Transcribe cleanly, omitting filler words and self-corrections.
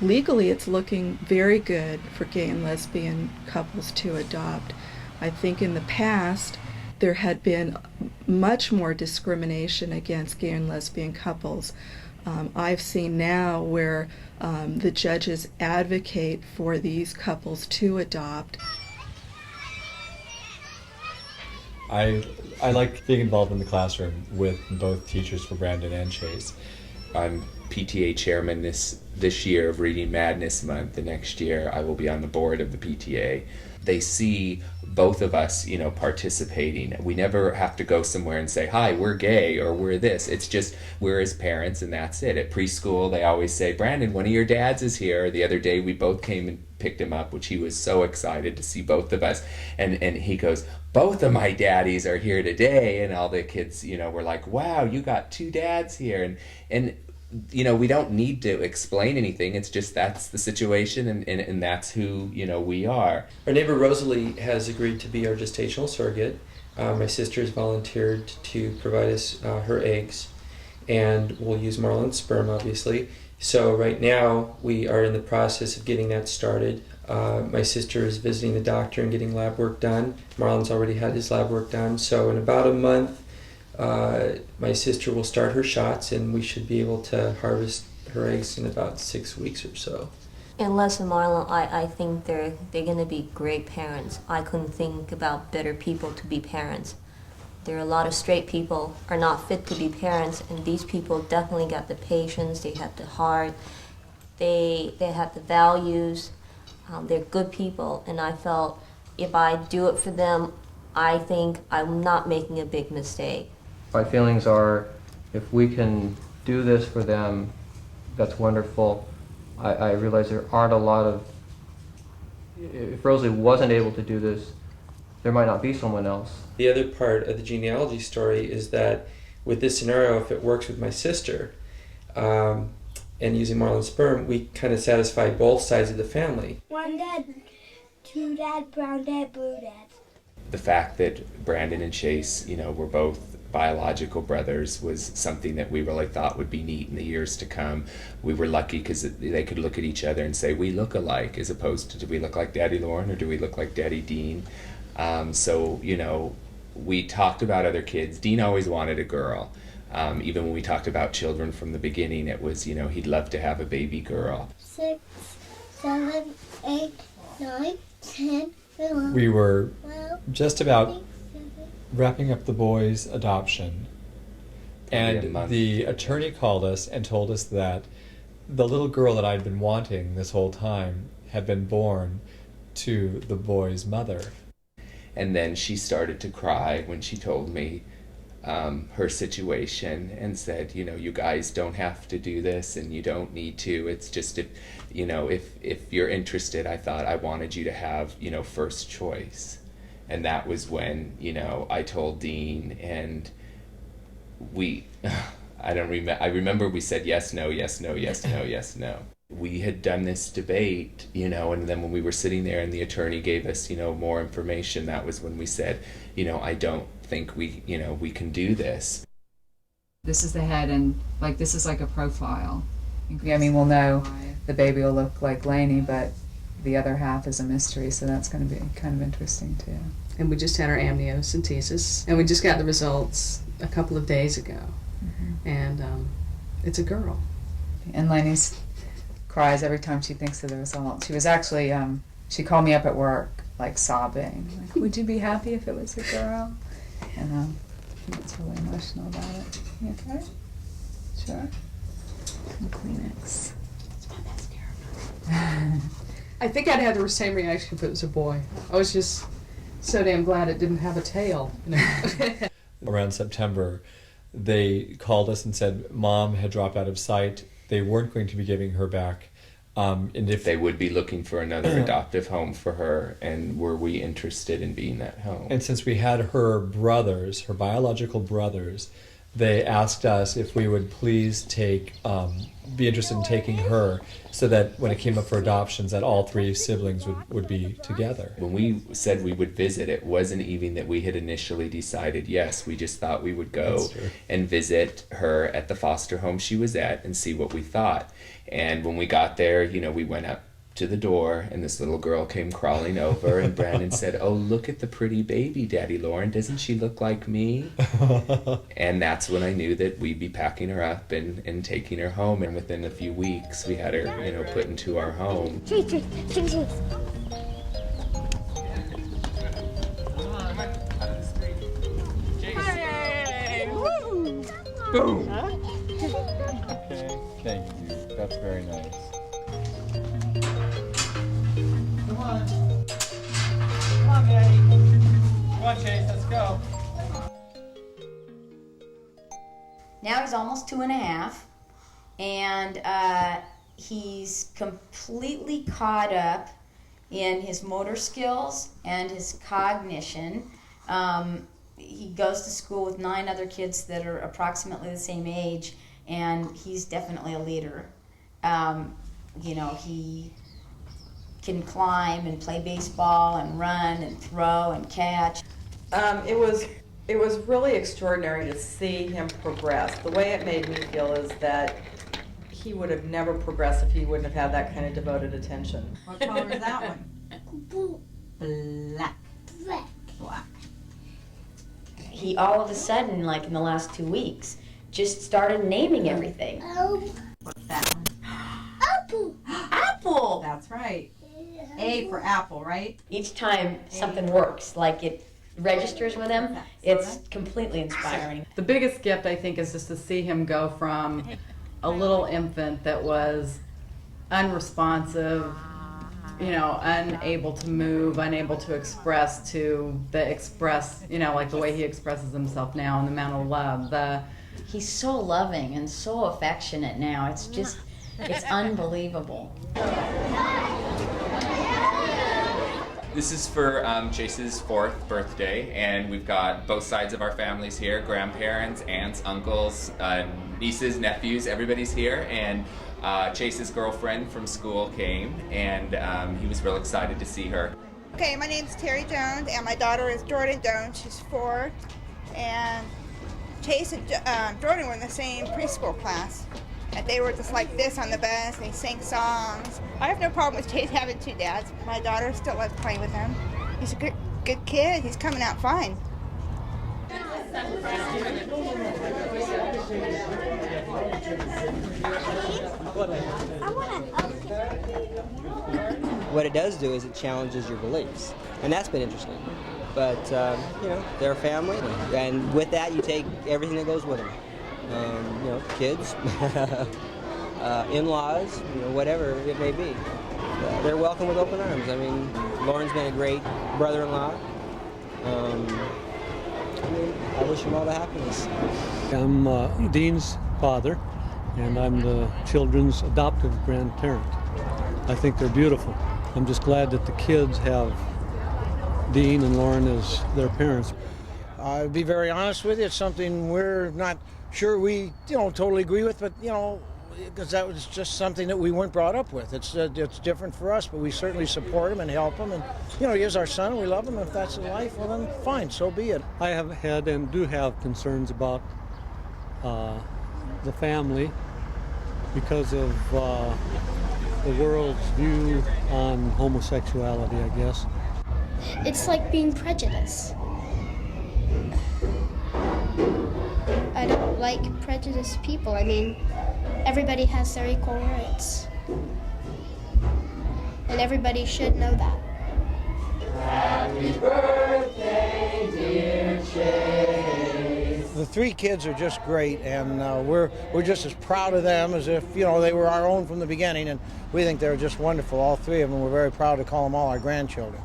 Legally, it's looking very good for gay and lesbian couples to adopt. I think in the past, there had been much more discrimination against gay and lesbian couples. I've seen now where the judges advocate for these couples to adopt. I like being involved in the classroom with both teachers for Brandon and Chase. I'm PTA chairman this year of Reading Madness Month. The next year I will be on the board of the PTA. They see both of us, participating. We never have to go somewhere and say, hi, we're gay or we're this. It's just we're his parents and that's it. At preschool, they always say, Brandon, one of your dads is here. The other day we both came and picked him up, which he was so excited to see both of us. And he goes, both of my daddies are here today. And all the kids, were like, wow, you got two dads here. And we don't need to explain anything. It's just that's the situation, and that's who, we are. Our neighbor Rosalie has agreed to be our gestational surrogate. My sister has volunteered to provide us her eggs, and we'll use Marlon's sperm, obviously. So right now, we are in the process of getting that started. My sister is visiting the doctor and getting lab work done. Marlon's already had his lab work done. So in about a month, my sister will start her shots, and we should be able to harvest her eggs in about 6 weeks or so. And Les and Marlon, I think they're going to be great parents. I couldn't think about better people to be parents. There are a lot of straight people are not fit to be parents, and these people definitely got the patience, they have the heart, they have the values, they're good people, and I felt if I do it for them, I think I'm not making a big mistake. My feelings are, if we can do this for them, that's wonderful. I realize there aren't a lot of, if Rosalie wasn't able to do this, there might not be someone else. The other part of the genealogy story is that with this scenario, if it works with my sister, and using Marlon's sperm, we kind of satisfy both sides of the family. One dad, two dad, brown dad, blue dad. The fact that Brandon and Chase, were both biological brothers was something that we really thought would be neat in the years to come. We were lucky because they could look at each other and say, we look alike, as opposed to, do we look like Daddy Lauren or do we look like Daddy Dean? So, we talked about other kids. Dean always wanted a girl. Even when we talked about children from the beginning, it was, he'd love to have a baby girl. 6, 7, 8, 9, 10, 11. We were 12, just about 13, 14. wrapping up the boys' adoption, Probably a and month. the attorney called us and told us that the little girl that I'd been wanting this whole time had been born to the boy's mother. And then she started to cry when she told me her situation and said, you guys don't have to do this and you don't need to. It's just if you're interested, I thought I wanted you to have, first choice. And that was when, I told Dean, and I remember we said yes, no, yes, no, yes, no, yes, no. We had done this debate, and then when we were sitting there and the attorney gave us, more information, that was when we said, I don't think we can do this. This is the head, and this is like a profile. We'll know the baby will look like Lainey, but the other half is a mystery, so that's going to be kind of interesting too. And we just had our amniocentesis, and we just got the results a couple of days ago. Mm-hmm. And it's a girl. And Lainey cries every time she thinks of the result. She was actually, she called me up at work, sobbing, would you be happy if it was a girl? And it's really emotional about it. You okay? Sure. Some Kleenex. It's my mascara. I think I'd have the same reaction if it was a boy. I was just so damn glad it didn't have a tail. Around September, they called us and said Mom had dropped out of sight. They weren't going to be giving her back. And if they would be looking for another adoptive home for her, and were we interested in being that home? And since we had her brothers, her biological brothers, they asked us if we would please be interested in taking her, so that when it came up for adoptions, that all 3 siblings would be together. When we said we would visit, it wasn't even that we had initially decided yes. We just thought we would go and visit her at the foster home she was at and see what we thought. And when we got there, we went up to the door, and this little girl came crawling over, and Brandon said, "Oh, look at the pretty baby, Daddy Lauren. Doesn't she look like me?" And that's when I knew that we'd be packing her up and taking her home. And within a few weeks, we had her, put into our home. Chase, chase, chase, chase. Boom! Okay, thank you. That's very nice. Come on, Daddy. Come on, Chase, let's go. Now he's almost 2.5, and he's completely caught up in his motor skills and his cognition. He goes to school with 9 other kids that are approximately the same age, and he's definitely a leader. He can climb and play baseball and run and throw and catch. It was really extraordinary to see him progress. The way it made me feel is that he would have never progressed if he wouldn't have had that kind of devoted attention. What color is that one? Blue. Black. Black. Black. He all of a sudden, like in the last 2 weeks, just started naming everything. What's that one? Apple. Apple! That's right. A for apple, right? Each time something works, like it registers with him, it's completely inspiring. The biggest gift, I think, is just to see him go from a little infant that was unresponsive, unable to move, unable to express, to like the way he expresses himself now, and the amount of love. He's so loving and so affectionate now. It's unbelievable. This is for Chase's 4th birthday, and we've got both sides of our families here, grandparents, aunts, uncles, nieces, nephews, everybody's here, and Chase's girlfriend from school came, and he was real excited to see her. Okay, my name's Terry Jones, and my daughter is Jordan Jones. She's 4, and Chase and Jordan were in the same preschool class. And they were just like this on the bus, and they sang songs. I have no problem with Chase having 2 dads. My daughter still loves playing with him. He's a good kid. He's coming out fine. What it does do is it challenges your beliefs, and that's been interesting. But they're a family, and with that you take everything that goes with them. Kids, in-laws, whatever it may be. They're welcome with open arms. I mean, Lauren's been a great brother-in-law. I wish him all the happiness. I'm Dean's father, and I'm the children's adoptive grandparent. I think they're beautiful. I'm just glad that the kids have Dean and Lauren as their parents. I'll be very honest with you, it's something we're not sure we totally agree with, but because that was just something that we weren't brought up with. It's different for us, but we certainly support him and help him, and he is our son, we love him. If that's his life, well then fine, so be it. I have had and do have concerns about the family because of the world's view on homosexuality, I guess. It's like being prejudiced. I don't like prejudiced people. I mean, everybody has their equal rights. And everybody should know that. Happy birthday, dear Chase. The 3 kids are just great, and we're just as proud of them as if, they were our own from the beginning, and we think they're just wonderful, all 3 of them. We're very proud to call them all our grandchildren.